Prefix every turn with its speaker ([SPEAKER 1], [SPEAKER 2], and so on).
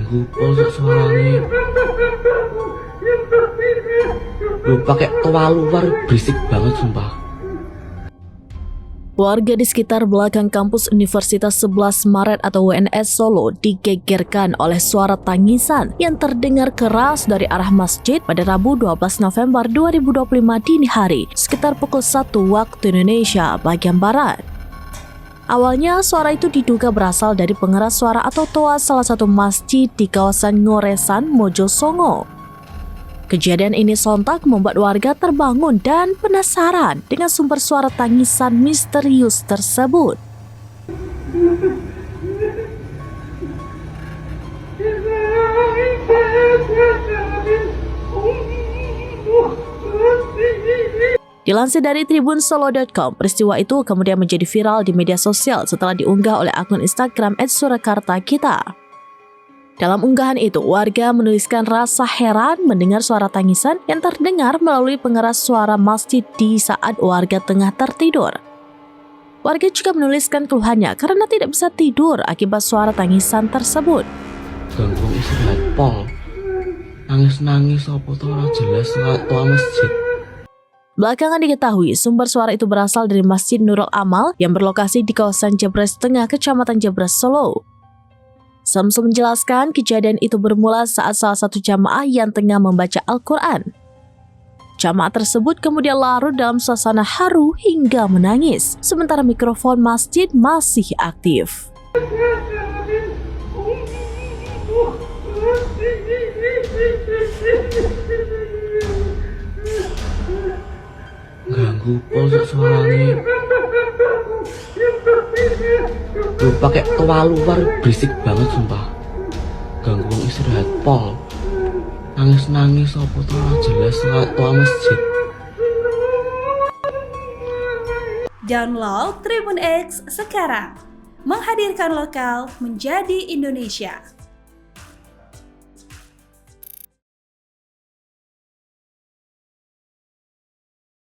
[SPEAKER 1] Ganggu pol suaranya. Lu pakai toa luar berisik banget sumpah.
[SPEAKER 2] Warga di sekitar belakang kampus Universitas 11 Maret atau UNS Solo digegerkan oleh suara tangisan yang terdengar keras dari arah masjid pada Rabu 12 November 2025 dini hari sekitar pukul 1 waktu Indonesia bagian Barat. Awalnya suara itu diduga berasal dari pengeras suara atau toa salah satu masjid di kawasan Ngoresan, Mojosongo. Kejadian ini sontak membuat warga terbangun dan penasaran dengan sumber suara tangisan misterius tersebut. Dilansir dari tribunsolo.com, peristiwa itu kemudian menjadi viral di media sosial setelah diunggah oleh akun Instagram @surakartakita. Dalam unggahan itu, warga menuliskan rasa heran mendengar suara tangisan yang terdengar melalui pengeras suara masjid di saat warga tengah tertidur. Warga juga menuliskan keluhannya karena tidak bisa tidur akibat suara tangisan tersebut.
[SPEAKER 1] Ganggu istirahat pol. Nangis-nangis apa tuh ora jelas nggak toa masjid.
[SPEAKER 2] Belakangan diketahui sumber suara itu berasal dari Masjid Nurul Amal yang berlokasi di kawasan Jebres Tengah, Kecamatan Jebres, Solo. Samsu menjelaskan kejadian itu bermula saat salah satu jamaah yang tengah membaca Al-Quran. Jamaah tersebut kemudian larut dalam suasana haru hingga menangis, sementara mikrofon masjid masih aktif.
[SPEAKER 1] Ganggu pol suaranya. Lu pakai toa luar berisik banget sumpah. Ganggu istirahat pol. Nangis-nangis apa tuh ora jelas nggak toa masjid.
[SPEAKER 3] Download Tribun X sekarang. Menghadirkan lokal menjadi Indonesia.